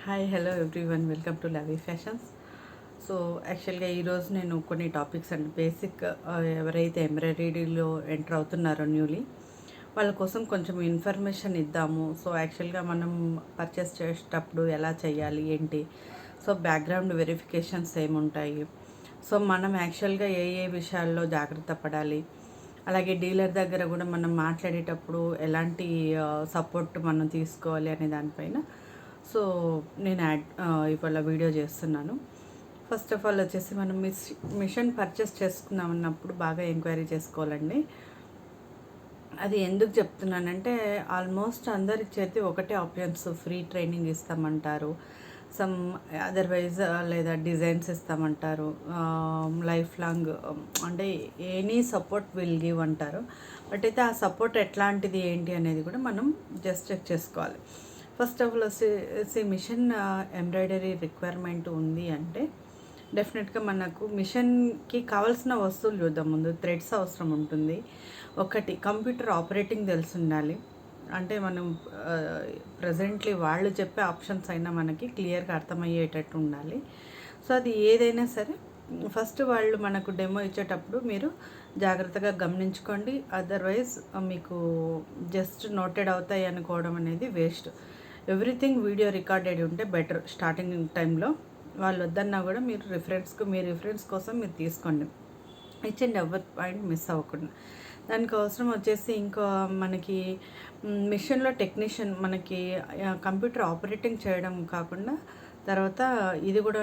Hi hello everyone, welcome to లవీ fashions. So యాక్చువల్గా ఈరోజు నేను కొన్ని టాపిక్స్ అండ్ బేసిక్ ఎవరైతే ఎంబ్రాయిడరీలో ఎంటర్ అవుతున్నారో న్యూలీ వాళ్ళ కోసం కొంచెం ఇన్ఫర్మేషన్ ఇద్దాము. సో యాక్చువల్గా మనం పర్చేస్ చేసేటప్పుడు ఎలా చేయాలి ఏంటి, సో బ్యాక్గ్రౌండ్ వెరిఫికేషన్స్ ఏముంటాయి, సో మనం యాక్చువల్గా ఏ ఏ విషయాల్లో జాగ్రత్త పడాలి, అలాగే డీలర్ దగ్గర కూడా మనం మాట్లాడేటప్పుడు ఎలాంటి సపోర్ట్ మనం తీసుకోవాలి అనే దానిపైన సో నేను ఇవాళ వీడియో చేస్తున్నాను. ఫస్ట్ ఆఫ్ ఆల్ వచ్చేసి మనం మిషన్ పర్చేస్ చేసుకుందాం అన్నప్పుడు బాగా ఎంక్వైరీ చేసుకోవాలండి. అది ఎందుకు చెప్తున్నానంటే ఆల్మోస్ట్ అందరి చేతి ఒకటే ఆప్షన్స్, ఫ్రీ ట్రైనింగ్ ఇస్తామంటారు, సమ్ అదర్వైజ్ లేదా డిజైన్స్ ఇస్తామంటారు, లైఫ్ లాంగ్ అంటే ఎనీ సపోర్ట్ విల్ గివ్ అంటారు. బట్ అయితే ఆ సపోర్ట్ ఎట్లాంటిది ఏంటి అనేది కూడా మనం జస్ట్ చెక్ చేసుకోవాలి. ఫస్ట్ ఆఫ్ ఆల్ వచ్చేసి మిషన్ ఎంబ్రాయిడరీ రిక్వైర్మెంట్ ఉంది అంటే డెఫినెట్గా మనకు మిషన్కి కావాల్సిన వస్తువులు చూద్దాం. ముందు థ్రెడ్స్ అవసరం ఉంటుంది. ఒకటి కంప్యూటర్ ఆపరేటింగ్ తెలిసి ఉండాలి. అంటే మనం ప్రజెంట్లీ వాళ్ళు చెప్పే ఆప్షన్స్ అయినా మనకి క్లియర్గా అర్థమయ్యేటట్టు ఉండాలి. సో అది ఏదైనా సరే ఫస్ట్ వాళ్ళు మనకు డెమో ఇచ్చేటప్పుడు మీరు జాగ్రత్తగా గమనించుకోండి. అదర్వైజ్ మీకు జస్ట్ నోటెడ్ అవుతాయి అనుకోవడం అనేది వేస్ట్. ఎవ్రీథింగ్ వీడియో రికార్డెడ్ ఉంటే బెటర్. స్టార్టింగ్ టైంలో వాళ్ళు వద్దన్నా కూడా మీరు మీ రిఫరెన్స్ కోసం మీరు తీసుకోండి. అండ్ ఎవరి పాయింట్ మిస్ అవ్వకుండా. దానికి అవసరం వచ్చేసి ఇంకో మనకి మిషన్లో టెక్నీషియన్, మనకి కంప్యూటర్ ఆపరేటింగ్ చేయడం కాకుండా తర్వాత ఇది కూడా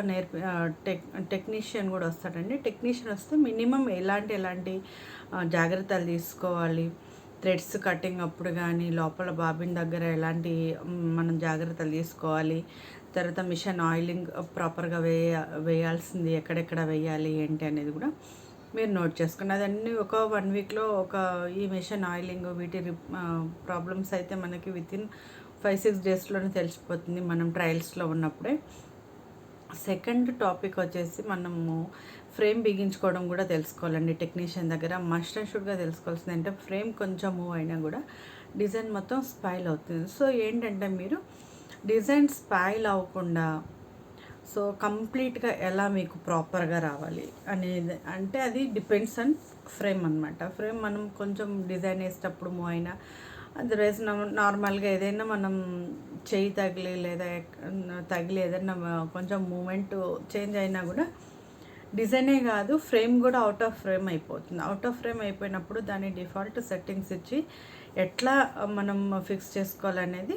టెక్నీషియన్ కూడా వస్తాడండి. టెక్నీషియన్ వస్తే మినిమం ఎలాంటి జాగ్రత్తలు తీసుకోవాలి, థ్రెడ్స్ కటింగ్ అప్పుడు కానీ లోపల బాబిన్ దగ్గర ఎలాంటి మనం జాగ్రత్తలు తీసుకోవాలి, తర్వాత మిషన్ ఆయిలింగ్ ప్రాపర్గా వేయాల్సింది ఎక్కడెక్కడ వేయాలి ఏంటి అనేది కూడా మీరు నోట్ చేసుకోండి. అదన్నీ ఒక 1 వీక్లో ఈ మిషన్ ఆయిలింగ్ వీటి ప్రాబ్లమ్స్ అయితే మనకి వితిన్ 5-6 డేస్లోనే తెలిసిపోతుంది మనం ట్రయల్స్లో ఉన్నప్పుడే. సెకండ్ టాపిక్ వచ్చేసి మనము ఫ్రేమ్ బిగించుకోవడం కూడా తెలుసుకోవాలండి. టెక్నీషియన్ దగ్గర మస్ట్ అండ్ షుడ్గా తెలుసుకోవాల్సింది అంటే ఫ్రేమ్ కొంచెం మూవ్ అయినా కూడా డిజైన్ మొత్తం స్పాయిల్ అవుతుంది. సో ఏంటంటే మీరు డిజైన్ స్పాయిల్ అవ్వకుండా సో కంప్లీట్గా ఎలా మీకు ప్రాపర్గా రావాలి అనేది అంటే అది డిపెండ్స్ ఆన్ ఫ్రేమ్ అనమాట. ఫ్రేమ్ మనం కొంచెం డిజైన్ వేసేటప్పుడు మూవ్ అయినా, అదర్వైజ్ నార్మల్గా ఏదైనా మనం చేయి తగిలి లేదా ఏదైనా కొంచెం మూమెంట్ చేంజ్ అయినా కూడా డిజైనే కాదు ఫ్రేమ్ కూడా అవుట్ ఆఫ్ ఫ్రేమ్ అయిపోతుంది. అవుట్ ఆఫ్ ఫ్రేమ్ అయిపోయినప్పుడు దాని డిఫాల్ట్ సెట్టింగ్స్ ఇచ్చి ఎట్లా మనం ఫిక్స్ చేసుకోవాలనేది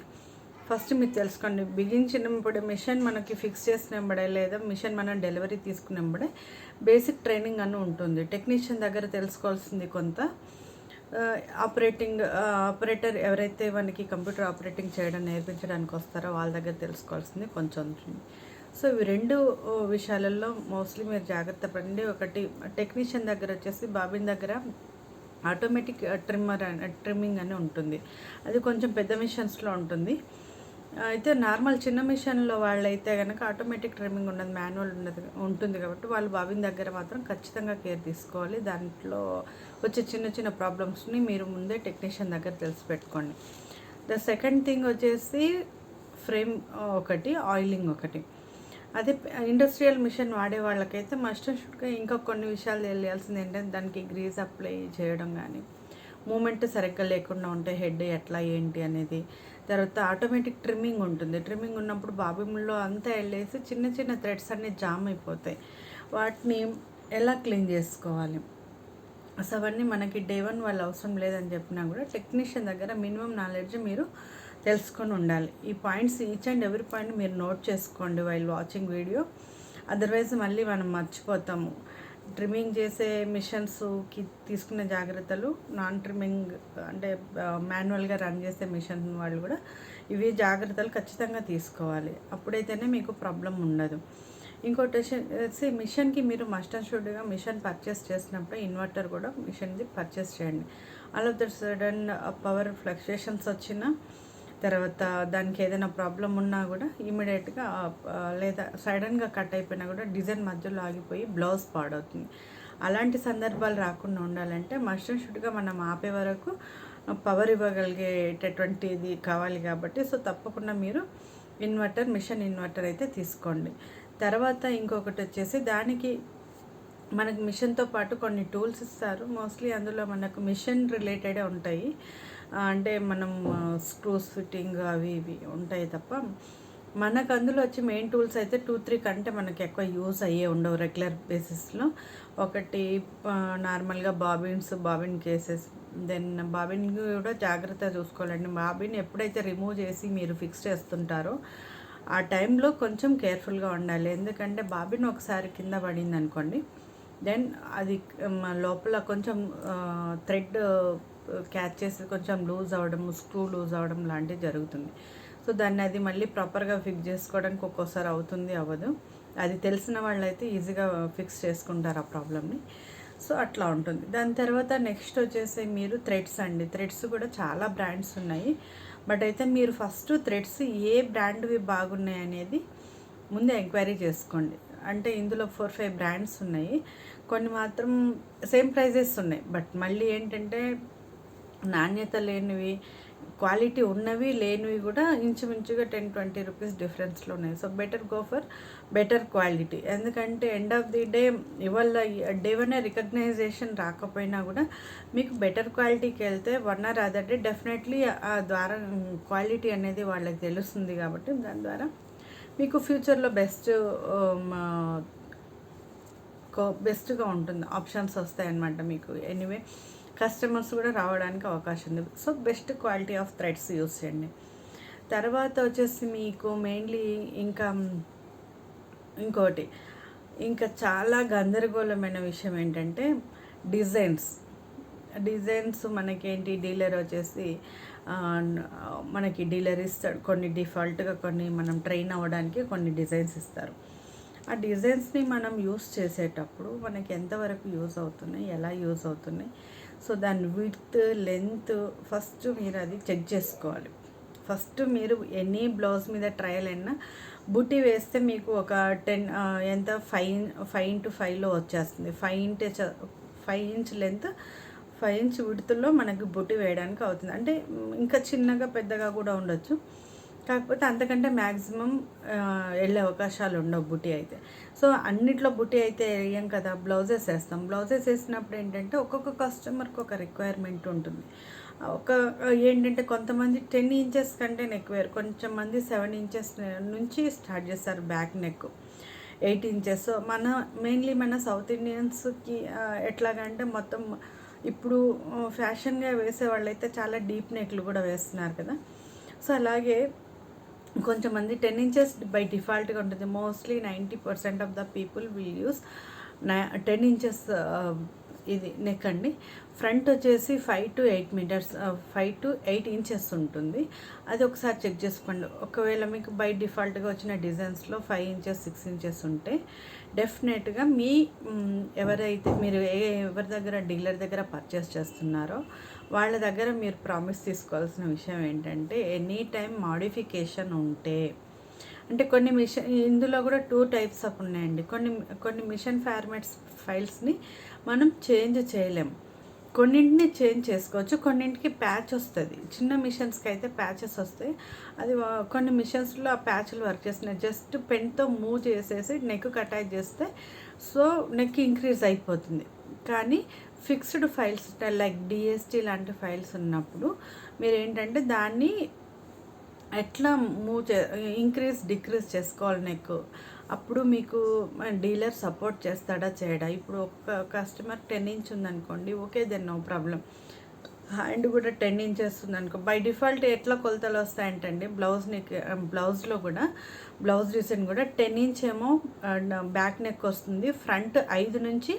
ఫస్ట్ మీరు తెలుసుకోండి. బిగించినప్పుడే మిషన్ మనకి ఫిక్స్ చేసినప్పుడే లేదా మిషన్ మనం డెలివరీ తీసుకున్నప్పుడే బేసిక్ ట్రైనింగ్ అని ఉంటుంది. టెక్నీషియన్ దగ్గర తెలుసుకోవాల్సింది కొంత, ఆపరేటర్ ఎవరైతే మనకి కంప్యూటర్ ఆపరేటింగ్ చేయడం నేర్పించడానికి వస్తారో వాళ్ళ దగ్గర తెలుసుకోవాల్సింది కొంచెం ఉంటుంది. సో ఇవి 2 విషయాలలో మోస్ట్లీ మీరు జాగ్రత్త పడండి. ఒకటి టెక్నీషియన్ దగ్గర వచ్చేసి బాబిన్ దగ్గర ఆటోమేటిక్ ట్రిమ్మింగ్ అని ఉంటుంది. అది కొంచెం పెద్ద మిషన్స్లో ఉంటుంది. అయితే నార్మల్ చిన్న మిషన్లో వాళ్ళైతే కనుక ఆటోమేటిక్ ట్రిమ్మింగ్ ఉండదు, మాన్యువల్ ఉంటుంది కాబట్టి వాళ్ళు బాబిన్ దగ్గర మాత్రం ఖచ్చితంగా కేర్ తీసుకోవాలి. దాంట్లో వచ్చే చిన్న ప్రాబ్లమ్స్ని మీరు ముందే టెక్నీషియన్ దగ్గర తెలిసి పెట్టుకోండి. ద సెకండ్ థింగ్ వచ్చేసి ఫ్రేమ్ ఒకటి, ఆయిలింగ్ ఒకటి. అదే ఇండస్ట్రియల్ మిషన్ వాడే వాళ్ళకైతే మస్ట్ అండ్ షుడ్గా ఇంకా కొన్ని విషయాలు తెలియాల్సింది ఏంటంటే దానికి గ్రీజ్ అప్లై చేయడం కానీ, మూమెంట్ సరిగ్గా లేకుండా ఉంటే హెడ్ ఎట్లా ఏంటి అనేది. తర్వాత ఆటోమేటిక్ ట్రిమ్మింగ్ ఉంటుంది. ట్రిమ్మింగ్ ఉన్నప్పుడు బాబిన్లో అంతా వెళ్ళేసి చిన్న థ్రెడ్స్ అన్నీ జామ్ అయిపోతాయి. వాటిని ఎలా క్లీన్ చేసుకోవాలి, సో అవన్నీ మనకి డే 1 వాళ్ళు అవసరం లేదని చెప్పినా కూడా టెక్నీషియన్ దగ్గర మినిమం నాలెడ్జ్ మీరు తెలుసుకొని ఉండాలి. ఈ points each and every point మీరు నోట్ చేసుకోండి వైల్ వాచింగ్ వీడియో. అదర్వైజ్ మళ్ళీ మనం మర్చిపోతాము. ట్రిమ్మింగ్ చేసే మిషన్స్కి తీసుకునే జాగ్రత్తలు, నాన్ ట్రిమ్మింగ్ అంటే మాన్యువల్గా రన్ చేసే మిషన్ వాళ్ళు కూడా ఇవి జాగ్రత్తలు ఖచ్చితంగా తీసుకోవాలి. అప్పుడైతేనే మీకు ప్రాబ్లం ఉండదు. ఇంకోటి వచ్చేసి మిషన్కి మీరు మస్ట్ అండ్ షుడ్గా మిషన్ పర్చేస్ చేసినప్పుడు ఇన్వర్టర్ కూడా మిషన్ది పర్చేస్ చేయండి. All of the sudden power fluctuations వచ్చినా, తర్వాత దానికి ఏదైనా ప్రాబ్లం ఉన్నా కూడా ఇమీడియట్గా లేదా సడన్గా కట్ అయిపోయినా కూడా డిజైన్ మధ్యలో ఆగిపోయి బ్లౌజ్ పాడవుతుంది. అలాంటి సందర్భాలు రాకుండా ఉండాలంటే మస్ట్ అండ్ షుడ్గా మనం ఆపే వరకు పవర్ ఇవ్వగలిగేటటువంటిది కావాలి కాబట్టి సో తప్పకుండా మీరు మిషన్ ఇన్వర్టర్ అయితే తీసుకోండి. తర్వాత ఇంకొకటి వచ్చేసి దానికి మనకు మిషన్తో పాటు కొన్ని టూల్స్ ఇస్తారు. మోస్ట్లీ అందులో మనకు మిషన్ రిలేటెడే ఉంటాయి. అంటే మనం స్క్రూస్ ఫిట్టింగ్ అవి ఇవి ఉంటాయి తప్ప మనకు అందులో వచ్చి మెయిన్ టూల్స్ అయితే 2-3 కంటే మనకి ఎక్కువ యూజ్ అయ్యే ఉండవు రెగ్యులర్ బేసిస్లో. ఒకటి నార్మల్గా బాబిన్ కేసెస్, దెన్ బాబిన్ కూడా జాగ్రత్తగా చూసుకోవాలండి. బాబిన్ ఎప్పుడైతే రిమూవ్ చేసి మీరు ఫిక్స్ చేస్తుంటారో ఆ టైంలో కొంచెం కేర్ఫుల్గా ఉండాలి. ఎందుకంటే బాబిన్ ఒకసారి కింద పడింది అనుకోండి, దెన్ అది లోపల కొంచెం థ్రెడ్ క్యాచ్ చేసి కొంచెం లూజ్ అవ్వడం, స్క్రూ లూజ్ అవ్వడం లాంటివి జరుగుతుంది. సో దాన్ని అది మళ్ళీ ప్రాపర్గా ఫిక్స్ చేసుకోవడానికి ఒక్కోసారి అవుతుంది, అవ్వదు. అది తెలిసిన వాళ్ళైతే ఈజీగా ఫిక్స్ చేసుకుంటారు ఆ ప్రాబ్లమ్ని. సో అట్లా ఉంటుంది. దాని తర్వాత నెక్స్ట్ వచ్చేసి మీరు థ్రెడ్స్ అండి. థ్రెడ్స్ కూడా చాలా బ్రాండ్స్ ఉన్నాయి. బట్ అయితే మీరు ఫస్ట్ థ్రెడ్స్ ఏ బ్రాండ్వి బాగున్నాయి అనేది ముందే ఎంక్వైరీ చేసుకోండి. అంటే ఇందులో 4-5 బ్రాండ్స్ ఉన్నాయి. కొన్ని మాత్రం సేమ్ ప్రైజెస్ ఉన్నాయి, బట్ మళ్ళీ ఏంటంటే నాణ్యత లేనివి, క్వాలిటీ ఉన్నవి లేనివి కూడా ఇంచుమించుగా 10-20 రూపీస్ డిఫరెన్స్లో ఉన్నాయి. So better go for better quality. ఎందుకంటే ఎండ్ ఆఫ్ ది డే ఇవాళ డే 1 రికగ్నైజేషన్ రాకపోయినా కూడా మీకు బెటర్ క్వాలిటీకి వెళ్తే 1 or other డే డెఫినెట్లీ ఆ ద్వారా క్వాలిటీ అనేది వాళ్ళకి తెలుస్తుంది. కాబట్టి దాని ద్వారా మీకు ఫ్యూచర్లో బెస్ట్గా ఉంటుంది, ఆప్షన్స్ వస్తాయన్నమాట మీకు. ఎనీవే కస్టమర్స్ కూడా రావడానికి అవకాశం ఉంది. So best quality of threads use చేయండి. తర్వాత వచ్చేసి మీకు మెయిన్లీ ఇంకోటి చాలా గందరగోళమైన విషయం ఏంటంటే డిజైన్స్ మనకేంటి, డీలర్ వచ్చేసి మనకి డీలర్ ఇస్తాడు కొన్ని, డిఫాల్ట్గా కొన్ని మనం ట్రైన్ అవ్వడానికి కొన్ని డిజైన్స్ ఇస్తారు. ఆ డిజైన్స్ని మనం యూస్ చేసేటప్పుడు మనకి ఎంతవరకు యూజ్ అవుతున్నాయి, ఎలా యూజ్ అవుతున్నాయి, సో దాని విడ్త్, లెంత్ ఫస్ట్ మీరు అది చెక్ చేసుకోవాలి. ఫస్ట్ మీరు ఎనీ బ్లౌజ్ మీద ట్రయల్ అయినా బుట్టి వేస్తే మీకు ఒక 5x5లో వచ్చేస్తుంది. 5 ఇంచ్ లెంత్, 5 ఇంచ్ విడ్త్లో మనకి బుట్టి వేయడానికి అవుతుంది. అంటే ఇంకా చిన్నగా పెద్దగా కూడా ఉండొచ్చు, కాకపోతే అంతకంటే మ్యాక్సిమం వెళ్ళే అవకాశాలు ఉండవు బుట్టి అయితే. సో అన్నిట్లో బుట్టి అయితే వేయం కదా, బ్లౌజెస్ వేస్తాం. బ్లౌజెస్ వేసినప్పుడు ఏంటంటే ఒక్కొక్క కస్టమర్కి ఒక రిక్వైర్మెంట్ ఉంటుంది. ఏంటంటే కొంతమంది 10 ఇంచెస్ కంటే ఎక్కువ, కొంచెం మంది 7 ఇంచెస్ నుంచి స్టార్ట్ చేస్తారు బ్యాక్ నెక్, 8 ఇంచెస్. మెయిన్లీ మన సౌత్ ఇండియన్స్కి ఎట్లాగంటే మొత్తం ఇప్పుడు ఫ్యాషన్గా వేసే వాళ్ళైతే చాలా డీప్ నెక్లు కూడా వేస్తున్నారు కదా. సో అలాగే కొంచెమంది 10 ఇంచెస్ బై డిఫాల్ట్గా ఉంటుంది. Mostly 90% of the people will use 10 inches ఇది నెక్ అండి. ఫ్రంట్ వచ్చేసి 5 to 8 మీటర్స్, 5 to 8 ఇంచెస్ ఉంటుంది. అది ఒకసారి చెక్ చేసుకోండి. ఒకవేళ మీకు బై డిఫాల్ట్గా వచ్చిన డిజైన్స్లో 5 ఇంచెస్ 6 ఇంచెస్ ఉంటే డెఫినెట్గా ఎవరైతే మీరు ఎవరి దగ్గర డీలర్ దగ్గర పర్చేస్ చేస్తున్నారో వాళ్ళ దగ్గర మీరు ప్రామిస్ తీసుకోవాల్సిన విషయం ఏంటంటే ఎనీ టైం మాడిఫికేషన్ ఉంటే, అంటే కొన్ని ఇందులో కూడా 2 types ఆఫ్ ఉన్నాయండి. కొన్ని మిషన్ ఫైల్స్ని మనం చేంజ్ చేయలేం. కొన్నింటిని చేంజ్ చేసుకోవచ్చు, కొన్నింటికి ప్యాచ్ వస్తుంది. చిన్న మిషన్స్కి అయితే ప్యాచెస్ వస్తాయి. అది కొన్ని మిషన్స్లో ఆ ప్యాచ్లు వర్క్ చేస్తున్నాయి. జస్ట్ పెన్తో మూవ్ చేసేసి నెక్ అటాచ్ చేస్తే సో నెక్ ఇంక్రీజ్ అయిపోతుంది. కానీ ఫిక్స్డ్ ఫైల్స్ లైక్ డిఎస్టీ లాంటి ఫైల్స్ ఉన్నప్పుడు మీరు ఏంటంటే దాన్ని ఎట్లా ఇంక్రీజ్ డిక్రీజ్ చేసుకోవాలి నెక్. అప్పుడు మీకు డీలర్ సపోర్ట్ చేస్తాడా చేయడా. ఇప్పుడు ఒక కస్టమర్ 10 ఇంచ్ ఉందనుకోండి, okay then no problem. Hand కూడా 10 ఇంచెస్ ఉందనుకో, బై డిఫాల్ట్ ఎట్లా కొలతలు వస్తాయంటండి బ్లౌజ్లో కూడా, బ్లౌజ్ డిజైన్ కూడా 10 ఇంచ్ ఏమో బ్యాక్ నెక్ వస్తుంది. ఫ్రంట్ 5 నుంచి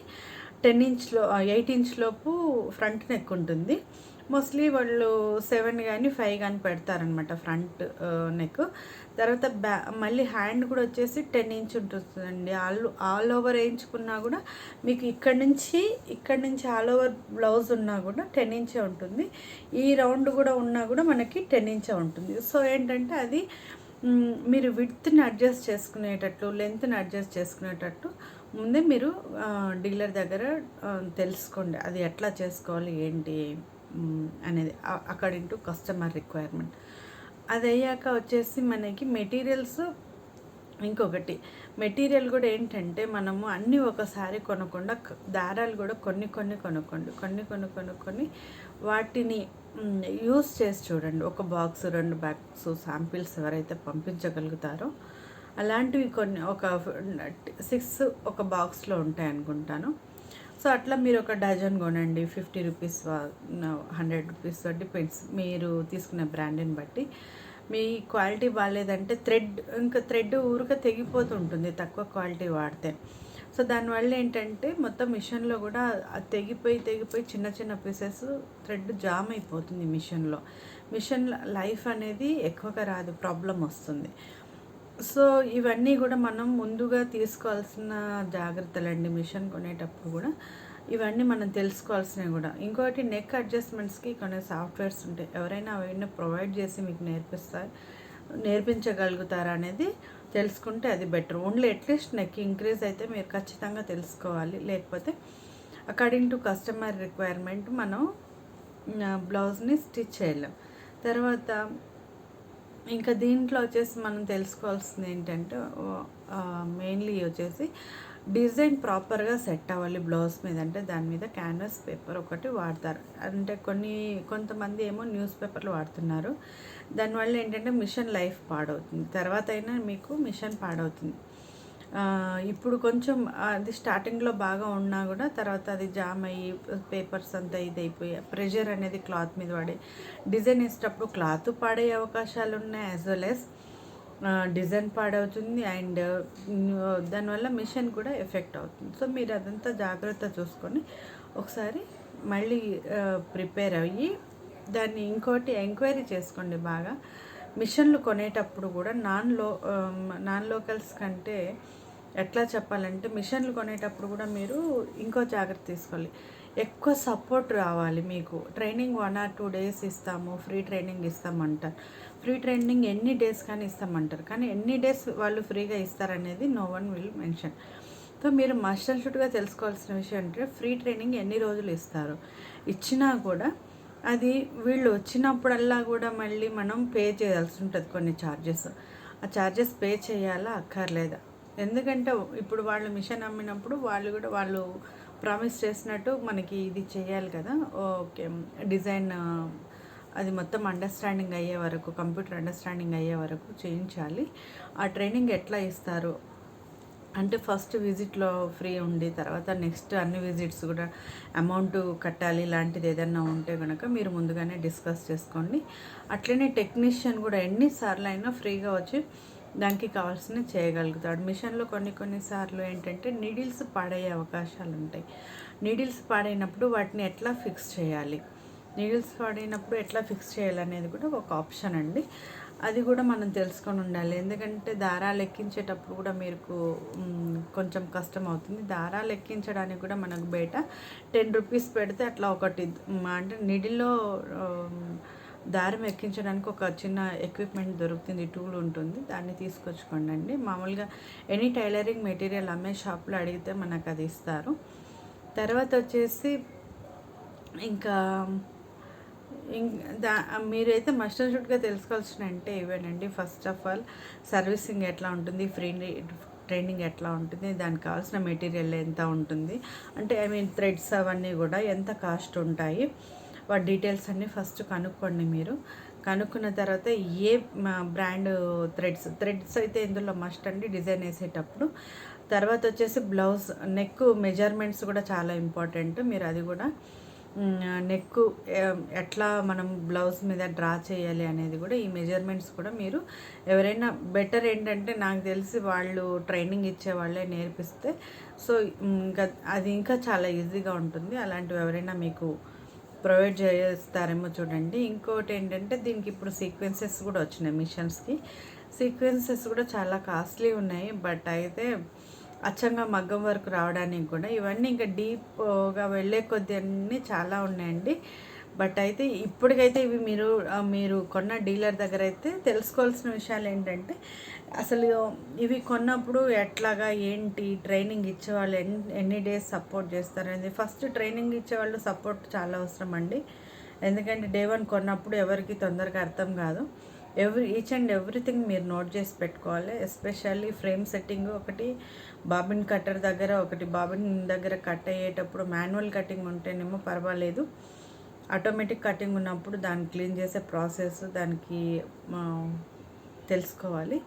10 ఇంచ్లో 8 ఇంచ్ లోపు ఫ్రంట్ నెక్ ఉంటుంది. మోస్ట్లీ వాళ్ళు 7 కానీ 5 కానీ పెడతారనమాట ఫ్రంట్ నెక్. తర్వాత మళ్ళీ హ్యాండ్ కూడా వచ్చేసి 10 ఇంచ్ ఉంటుందండి. ఆల్ ఓవర్ వేయించుకున్నా కూడా మీకు ఇక్కడి నుంచి ఆల్ ఓవర్ బ్లౌజ్ ఉన్నా కూడా 10 ఇంచే ఉంటుంది. ఈ రౌండ్ కూడా ఉన్నా కూడా మనకి 10 ఇంచే ఉంటుంది. సో ఏంటంటే అది మీరు విడ్త్ని అడ్జస్ట్ చేసుకునేటట్టు, లెంత్ని అడ్జస్ట్ చేసుకునేటట్టు ముందే మీరు డీలర్ దగ్గర తెలుసుకోండి అది ఎట్లా చేసుకోవాలి ఏంటి అనేది, అకార్డింగ్ టు కస్టమర్ రిక్వైర్మెంట్. అది అయ్యాక వచ్చేసి మనకి మెటీరియల్స్, ఇంకొకటి మెటీరియల్ కూడా ఏంటంటే మనము అన్నీ ఒకసారి కొనకుండా దారాలు కూడా కొన్ని కొన్ని కొనుక్కోండి, కొన్ని వాటిని యూస్ చేసి చూడండి. ఒక బాక్స్ 2 బాక్స్ శాంపిల్స్ ఎవరైతే పంపించగలుగుతారో అలాంటివి కొన్ని ఒక 6 ఒక బాక్స్లో ఉంటాయి అనుకుంటాను. సో అట్లా మీరు ఒక డజన్ కొనండి, 50 రూపీస్ 100 రూపీస్ డిపెండ్స్ మీరు తీసుకునే బ్రాండ్ని బట్టి. మీ క్వాలిటీ బాగాలేదంటే థ్రెడ్ ఊరికే తెగిపోతుంటుంది తక్కువ క్వాలిటీ వాడితే. సో దానివల్ల ఏంటంటే మొత్తం మిషన్లో కూడా తెగిపోయి చిన్న చిన్న పీసెస్ థ్రెడ్ జామ్ అయిపోతుంది మిషన్ లైఫ్ అనేది ఎక్కువగా రాదు, ప్రాబ్లం వస్తుంది. సో ఇవన్నీ కూడా మనం ముందుగా తీసుకోవాల్సిన జాగ్రత్తలండి. మిషన్ కొనేటప్పుడు కూడా ఇవన్నీ మనం తెలుసుకోవాల్సినవి కూడా. ఇంకోటి నెక్ అడ్జస్ట్మెంట్స్కి కొన్ని సాఫ్ట్వేర్స్ ఉంటాయి, ఎవరైనా అవన్నీ ప్రొవైడ్ చేసి మీకు నేర్పించగలుగుతారా అనేది తెలుసుకుంటే అది better. Only at least neck increase అయితే మీరు ఖచ్చితంగా తెలుసుకోవాలి, లేకపోతే అకార్డింగ్ టు కస్టమర్ రిక్వైర్మెంట్ మనం బ్లౌజ్ని స్టిచ్ చేయలేం. తర్వాత ఇంకా దీంట్లో వచ్చేసి మనం తెలుసుకోవాల్సింది ఏంటంటే మెయిన్లీ వచ్చేసి డిజైన్ ప్రాపర్గా సెట్ అవ్వాలి బ్లౌజ్ మీద. అంటే దాని మీద క్యాన్వాస్ పేపర్ ఒకటి వాడతారు, అంటే కొంతమంది ఏమో న్యూస్ పేపర్లు వాడుతున్నారు. దానివల్ల ఏంటంటే మిషన్ లైఫ్ పాడవుతుంది, తర్వాత అయినా మీకు మిషన్ పాడవుతుంది. ఇప్పుడు కొంచెం అది స్టార్టింగ్లో బాగా ఉన్నా కూడా తర్వాత అది జామ్ అయ్యి పేపర్స్ అంతా ఇది అయిపోయి ప్రెషర్ అనేది క్లాత్ మీద పడి డిజైన్ వేసేటప్పుడు క్లాత్ పాడే అవకాశాలు ఉన్నాయి, యాజ్ వెల్ యాజ్ డిజైన్ పాడవుతుంది, అండ్ దానివల్ల మిషన్ కూడా ఎఫెక్ట్ అవుతుంది. సో మీరు అదంతా జాగ్రత్త చూసుకొని ఒకసారి మళ్ళీ ప్రిపేర్ అయ్యి దాన్ని ఇంకోటి ఎంక్వైరీ చేసుకోండి బాగా. మిషన్లు కొనేటప్పుడు కూడా నాన్ లోకల్స్ కంటే ఎట్లా చెప్పాలంటే మిషన్లు కొనేటప్పుడు కూడా మీరు ఇంకో జాగ్రత్త తీసుకోవాలి. ఎక్కువ సపోర్ట్ రావాలి మీకు. ట్రైనింగ్ 1 or 2 days ఇస్తాము, ఫ్రీ ట్రైనింగ్ ఇస్తామంటారు. ఫ్రీ ట్రైనింగ్ ఎన్ని డేస్ కానీ ఇస్తామంటారు, కానీ ఎన్ని డేస్ వాళ్ళు ఫ్రీగా ఇస్తారనేది no one will mention. So మీరు మస్ట్ అండ్ షుడ్గా తెలుసుకోవాల్సిన విషయం అంటే ఫ్రీ ట్రైనింగ్ ఎన్ని రోజులు ఇస్తారు, ఇచ్చినా కూడా అది వీళ్ళు వచ్చినప్పుడల్లా కూడా మళ్ళీ మనం పే చేయాల్సి ఉంటుంది కొన్ని ఛార్జెస్. ఆ ఛార్జెస్ పే చేయాలా అక్కర్లేదా? ఎందుకంటే ఇప్పుడు వాళ్ళు మిషన్ అమ్మినప్పుడు వాళ్ళు ప్రామిస్ చేసినట్టు మనకి ఇది చేయాలి కదా. ఓకే, డిజైన్ అది మొత్తం అండర్స్టాండింగ్ అయ్యే వరకు, కంప్యూటర్ అండర్స్టాండింగ్ అయ్యే వరకు చేయించాలి. ఆ ట్రైనింగ్ ఎట్లా ఇస్తారు అంటే ఫస్ట్ విజిట్లో ఫ్రీ ఉండి తర్వాత నెక్స్ట్ అన్ని విజిట్స్ కూడా అమౌంట్ కట్టాలి, ఇలాంటిది ఏదైనా ఉంటే కనుక మీరు ముందుగానే డిస్కస్ చేసుకోండి. అట్లనే టెక్నీషియన్ కూడా ఎన్నిసార్లు అయినా ఫ్రీగా వచ్చి దానికి కావాల్సినవి చేయగలుగుతాడు. మిషన్లో కొన్నిసార్లు ఏంటంటే నీడిల్స్ పాడయ్యే అవకాశాలు ఉంటాయి. నీడిల్స్ పాడైనప్పుడు వాటిని ఎట్లా ఫిక్స్ చేయాలి అనేది కూడా ఒక ఆప్షన్ అండి. అది కూడా మనం తెలుసుకొని ఉండాలి. ఎందుకంటే దారాలు ఎక్కించేటప్పుడు కూడా మీకు కొంచెం కష్టం అవుతుంది. దారాలు ఎక్కించడానికి కూడా మనకు బయట 10 రూపీస్ పెడితే అట్లా ఒకటి అంటే నీడిల్లో దారం ఎక్కించడానికి ఒక చిన్న ఎక్విప్మెంట్ దొరుకుతుంది, టూల్ ఉంటుంది, దాన్ని తీసుకొచ్చుకోండి. మామూలుగా ఎనీ టైలరింగ్ మెటీరియల్ అమ్మే షాప్లో అడిగితే మనకు అది ఇస్తారు. తర్వాత వచ్చేసి ఇంకా మీరైతే మస్ట్ అండ్ షుడ్గా తెలుసుకోవాల్సిన అంటే ఇవేనండి. ఫస్ట్ ఆఫ్ ఆల్ సర్వీసింగ్ ఎట్లా ఉంటుంది, ఫ్రీ ట్రైనింగ్ ఎట్లా ఉంటుంది, దానికి కావాల్సిన మెటీరియల్ ఎంత ఉంటుంది, అంటే థ్రెడ్స్ అవన్నీ కూడా ఎంత కాస్ట్ ఉంటాయి, వాటి డీటెయిల్స్ అన్నీ ఫస్ట్ కనుక్కోండి. మీరు కనుక్కున్న తర్వాత ఏ బ్రాండ్ థ్రెడ్స్ అయితే ఇందులో మస్ట్ అండి డిజైన్ వేసేటప్పుడు. తర్వాత వచ్చేసి బ్లౌజ్ నెక్ మెజర్మెంట్స్ కూడా చాలా ఇంపార్టెంట్. మీరు అది కూడా నెక్ ఎట్లా మనం బ్లౌజ్ మీద డ్రా చేయాలి అనేది కూడా, ఈ మెజర్మెంట్స్ కూడా మీరు ఎవరైనా బెటర్ ఏంటంటే నాకు తెలిసి వాళ్ళు ట్రైనింగ్ ఇచ్చే వాళ్ళే నేర్పిస్తే సో అది ఇంకా చాలా ఈజీగా ఉంటుంది. అలాంటివి ఎవరైనా మీకు ప్రొవైడ్ చేస్తారేమో చూడండి. ఇంకోటి ఏంటంటే దీనికి ఇప్పుడు సీక్వెన్సెస్ కూడా వచ్చినాయి మిషన్స్కి. సీక్వెన్సెస్ కూడా చాలా కాస్ట్లీ ఉన్నాయి, బట్ అయితే అచ్చంగా మగ్గం వరకు రావడానికి కూడా ఇవన్నీ ఇంకా డీప్గా వెళ్ళే కొద్ది అన్నీ చాలా ఉన్నాయండి. బట్ అయితే ఇప్పటికైతే ఇవి మీరు కొన్న డీలర్ దగ్గర అయితే తెలుసుకోవాల్సిన విషయాలు ఏంటంటే అసలు ఇవి కొన్నప్పుడు ఎట్లాగా ఏంటి, ట్రైనింగ్ ఇచ్చేవాళ్ళు ఎన్ని డేస్ సపోర్ట్ చేస్తారనేది. ఫస్ట్ ట్రైనింగ్ ఇచ్చేవాళ్ళు సపోర్ట్ చాలా అవసరం అండి. ఎందుకంటే డే 1 కొన్నప్పుడు ఎవరికి తొందరగా అర్థం కాదు. ఈచ్ అండ్ ఎవ్రీథింగ్ మీరు నోట్ చేసి పెట్టుకోవాలి. ఎస్పెషల్లీ ఫ్రేమ్ సెట్టింగ్ ఒకటి, బాబిన్ కట్టర్ దగ్గర ఒకటి, బాబిన్ దగ్గర కట్ అయ్యేటప్పుడు మాన్యువల్ కటింగ్ ఉంటేనేమో పర్వాలేదు, ఆటోమేటిక్ కటింగ్ ఉన్నప్పుడు దాన్ని క్లీన్ చేసే ప్రాసెస్ దానికి తెలుసుకోవాలి.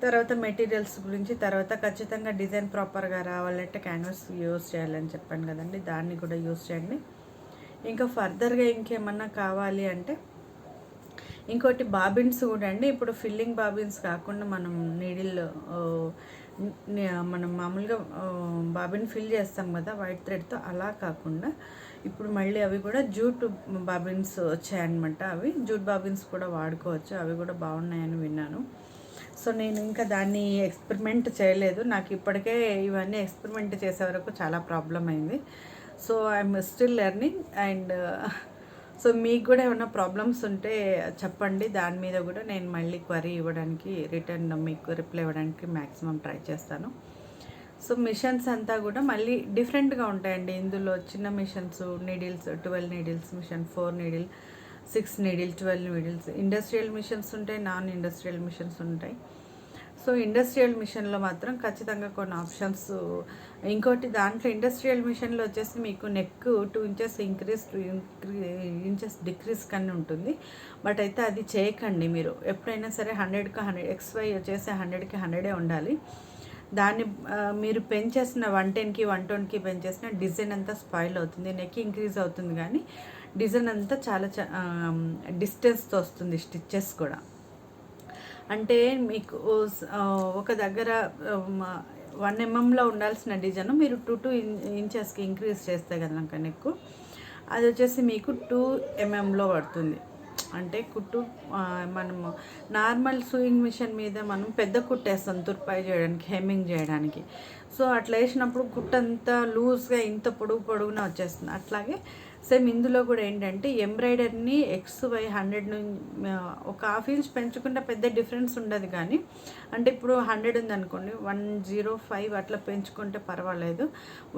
తర్వాత మెటీరియల్స్ గురించి, తర్వాత ఖచ్చితంగా డిజైన్ ప్రాపర్గా రావాలంటే క్యాన్వాస్ యూస్ చేయాలని చెప్పాను కదండి, దాన్ని కూడా యూస్ చేయండి. ఇంకా ఫర్దర్గా ఇంకేమన్నా కావాలి అంటే ఇంకోటి బాబిన్స్ కూడా అండి. ఇప్పుడు ఫిల్లింగ్ బాబిన్స్ కాకుండా మనం నీడిల్ మనం మామూలుగా బాబిన్ ఫిల్ చేస్తాం కదా వైట్ థ్రెడ్తో, అలా కాకుండా ఇప్పుడు మళ్ళీ అవి కూడా జూట్ బాబిన్స్ వచ్చాయన్నమాట. అవి జూట్ బాబిన్స్ కూడా వాడుకోవచ్చు, అవి కూడా బాగున్నాయని విన్నాను. సో నేను ఇంకా దాన్ని ఎక్స్పెరిమెంట్ చేయలేదు, నాకు ఇప్పటికే ఇవన్నీ ఎక్స్పెరిమెంట్ చేసే వరకు చాలా ప్రాబ్లం అయింది. So I'm still learning. And so మీకు కూడా ఏమైనా ప్రాబ్లమ్స్ ఉంటే చెప్పండి, దాని మీద కూడా నేను మళ్ళీ క్వరీ ఇవ్వడానికి, రిటర్న్ మీకు రిప్లై ఇవ్వడానికి మ్యాక్సిమం ట్రై చేస్తాను. సో మిషన్స్ అంతా కూడా మళ్ళీ డిఫరెంట్గా ఉంటాయండి. ఇందులో చిన్న machines, needles 12 needles machine, 4 needle, 6 needle, 12 needles, industrial machines ఉంటాయి, నాన్ ఇండస్ట్రియల్ మిషన్స్ ఉంటాయి. సో ఇండస్ట్రియల్ మిషన్లో మాత్రం ఖచ్చితంగా కొన్ని ఆప్షన్స్. ఇంకోటి దాంట్లో ఇండస్ట్రియల్ మిషన్లో వచ్చేసి మీకు neck 2 inches increase, 2 inches decrease కన్నా ఉంటుంది. బట్ అయితే అది చేయకండి మీరు. ఎప్పుడైనా సరే 100కి 100, XY వచ్చేసి 100కి 100 ఉండాలి. దాన్ని మీరు పెంచేసిన 110కి 120కి పెంచేసిన డిజైన్ అంతా స్పాయిల్ అవుతుంది. నెక్ ఇంక్రీజ్ అవుతుంది కానీ డిజైన్ అంతా చాలా డిస్టెన్స్తో వస్తుంది, స్టిచ్చెస్ కూడా. అంటే మీకు ఒక దగ్గర 1 mm ఉండాల్సిన డిజైన్ మీరు 2 ఇంచెస్కి ఇంక్రీజ్ చేస్తే కనుక నెక్, అది వచ్చేసి మీకు 2 mm పడుతుంది. అంటే కుట్టు మనము నార్మల్ సూయింగ్ మిషన్ మీద మనం పెద్ద కుట్టేస్తాం తుర్పాయి చేయడానికి, హెమ్మింగ్ చేయడానికి. సో అట్లా వేసినప్పుడు కుట్టంతా లూజ్గా ఇంత పొడుగున వచ్చేస్తుంది. అట్లాగే సేమ్ ఇందులో కూడా ఏంటంటే ఎంబ్రాయిడరీని XY100 ఒక 1/2 ఇంచ్ పెంచుకుంటే పెద్ద డిఫరెన్స్ ఉండదు. కానీ అంటే ఇప్పుడు 100 ఉందనుకోండి, 105 అట్లా పెంచుకుంటే పర్వాలేదు.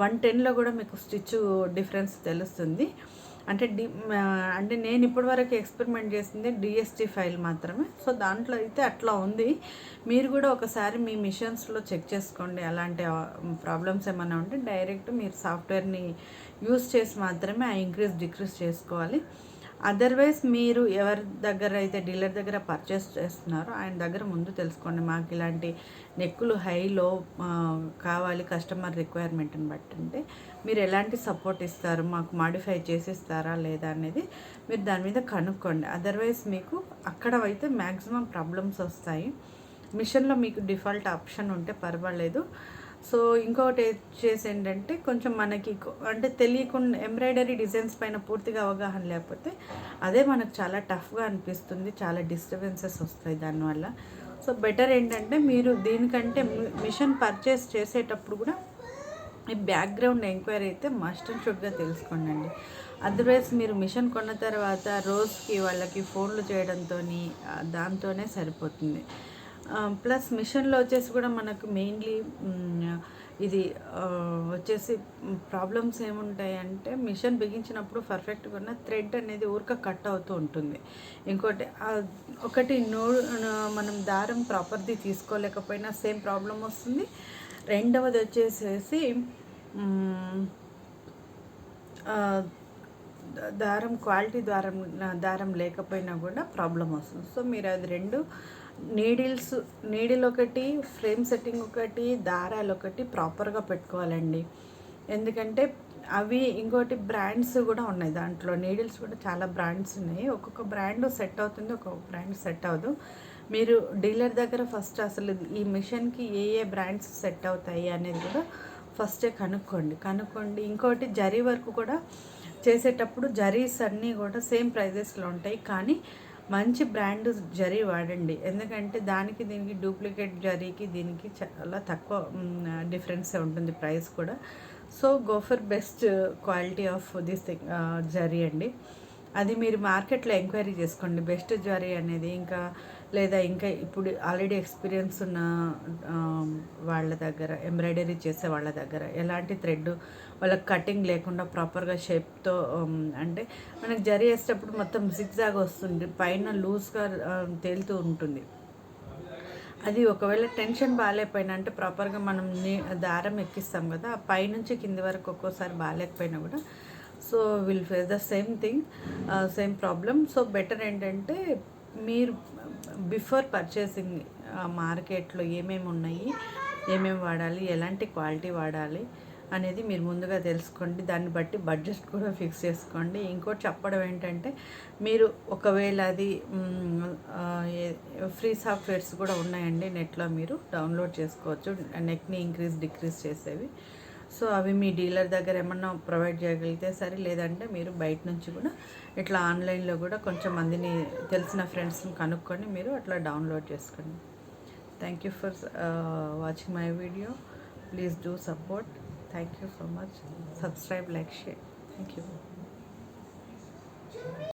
110లో కూడా మీకు స్టిచ్ డిఫరెన్స్ తెలుస్తుంది. అంటే నేను ఇప్పటివరకు ఎక్స్పెరిమెంట్ చేసింది DST ఫైల్ మాత్రమే. సో దాంట్లో అయితే అట్లా ఉంది. మీరు కూడా ఒకసారి మీ మిషన్స్లో చెక్ చేసుకోండి. అలాంటి ప్రాబ్లమ్స్ ఏమైనా ఉంటే డైరెక్ట్ మీరు సాఫ్ట్వేర్ని యూస్ చేసి మాత్రమే ఆ ఇంక్రీజ్ డిక్రీజ్ చేసుకోవాలి. అదర్వైజ్ మీరు ఎవరి దగ్గర అయితే డీలర్ దగ్గర పర్చేస్ చేస్తున్నారో ఆయన దగ్గర ముందు తెలుసుకోండి, మాకు ఇలాంటి నెక్కులు హైలో కావాలి కస్టమర్ రిక్వైర్మెంట్ని బట్టి. అంటే మీరు ఎలాంటి సపోర్ట్ ఇస్తారు, మాకు మాడిఫై చేసిస్తారా లేదా అనేది మీరు దాని మీద కనుక్కోండి. అదర్వైజ్ మీకు అక్కడ అయితే మ్యాక్సిమం ప్రాబ్లమ్స్ వస్తాయి. మిషన్లో మీకు డిఫాల్ట్ ఆప్షన్ ఉంటే పర్వాలేదు. సో ఇంకొకటి వచ్చేసి ఏంటంటే కొంచెం మనకి అంటే తెలియకుండా ఎంబ్రాయిడరీ డిజైన్స్ పైన పూర్తిగా అవగాహన లేకపోతే అదే మనకు చాలా టఫ్గా అనిపిస్తుంది, చాలా డిస్టర్బెన్సెస్ వస్తాయి దానివల్ల. సో బెటర్ ఏంటంటే మీరు దీనికంటే మిషన్ పర్చేస్ చేసేటప్పుడు కూడా ఈ బ్యాక్గ్రౌండ్ ఎంక్వైరీ అయితే మస్ట్ అండ్ షుడ్గా తెలుసుకోండి. అదర్వైజ్ మీరు మిషన్ కొన్న తర్వాత రోజుకి వాళ్ళకి ఫోన్లు చేయడంతో దాంతోనే సరిపోతుంది. ప్లస్ మిషన్లో వచ్చేసి కూడా మనకు మెయిన్లీ ఇది వచ్చేసి ప్రాబ్లమ్స్ ఏముంటాయి అంటే మిషన్ బిగించినప్పుడు పర్ఫెక్ట్గా ఉన్న థ్రెడ్ అనేది ఊరిక కట్ అవుతూ ఉంటుంది. ఇంకోటి ఒకటి మనం దారం ప్రాపర్ది తీసుకోలేకపోయినా సేమ్ ప్రాబ్లం వస్తుంది. రెండవది వచ్చేసేసి దారం క్వాలిటీ దారం లేకపోయినా కూడా ప్రాబ్లం వస్తుంది. సో మీరు అది రెండు నీడిల్ ఒకటి, ఫ్రేమ్ సెట్టింగ్ ఒకటి, దారాలు ఒకటి ప్రాపర్గా పెట్టుకోవాలండి. ఎందుకంటే అవి ఇంకోటి బ్రాండ్స్ కూడా ఉన్నాయి దాంట్లో. నీడిల్స్ కూడా చాలా బ్రాండ్స్ ఉన్నాయి. ఒక్కొక్క బ్రాండ్ సెట్ అవుతుంది, ఒక్కొక్క బ్రాండ్ సెట్ అవ్వదు. మీరు డీలర్ దగ్గర ఫస్ట్ అసలు ఈ మిషన్కి ఏ బ్రాండ్స్ సెట్ అవుతాయి అనేది కూడా ఫస్టే కనుక్కోండి. ఇంకోటి జరీ వర్క్ కూడా చేసేటప్పుడు జరీస్ అన్నీ కూడా సేమ్ ప్రైజెస్లో ఉంటాయి, కానీ మంచి బ్రాండ్ జరీ వాడండి. ఎందుకంటే దానికి దీనికి డూప్లికేట్ జరీకి దీనికి చాలా తక్కువ డిఫరెన్స్ ఉంటుంది ప్రైస్ కూడా. So go for best quality of this zari అండి. అది మీరు మార్కెట్లో ఎంక్వైరీ చేసుకోండి బెస్ట్ జరీ అనేది. ఇంకా లేదా ఇంకా ఇప్పుడు ఆల్రెడీ ఎక్స్పీరియన్స్ ఉన్న వాళ్ళ దగ్గర, ఎంబ్రాయిడరీ చేసే వాళ్ళ దగ్గర ఎలాంటి థ్రెడ్ వాళ్ళకి కటింగ్ లేకుండా ప్రాపర్గా షేప్తో, అంటే మనకి జరీ వేసేటప్పుడు మొత్తం జిగ్జాగ్ వస్తుంది, పైన లూజ్గా తేలుతూ ఉంటుంది. అది ఒకవేళ టెన్షన్ బాగాలేకపోయినా, అంటే ప్రాపర్గా మనం దారం ఎక్కిస్తాం కదా, ఆ పైనుంచి కింది వరకు ఒక్కోసారి బాగాలేకపోయినా కూడా so will face the same thing, same problem. So better ఏంటంటే మీరు బిఫోర్ పర్చేసింగ్ మార్కెట్లో ఏమేమి ఉన్నాయి, ఏమేమి వాడాలి, ఎలాంటి క్వాలిటీ వాడాలి అనేది మీరు ముందుగా తెలుసుకోండి. దాన్ని బట్టి బడ్జెట్ కూడా ఫిక్స్ చేసుకోండి. ఇంకోటి చెప్పడం ఏంటంటే, మీరు ఒకవేళ అది ఫ్రీ సాఫ్ట్వేర్స్ కూడా ఉన్నాయండి నెట్లో, మీరు డౌన్లోడ్ చేసుకోవచ్చు నెక్ని ఇంక్రీజ్ డిక్రీజ్ చేసేవి. సో అవి మీ డీలర్ దగ్గర ఏమన్నా ప్రొవైడ్ చేయగలిగితే సరే, లేదంటే మీరు బయట నుంచి కూడా ఇట్లా ఆన్లైన్లో కూడా కొంచెం మందిని, తెలిసిన ఫ్రెండ్స్ని కనుక్కొని మీరు అట్లా డౌన్లోడ్ చేసుకోండి. Thank you for watching my video. Please do support. Thank you so much. Subscribe, like, share. Thank you.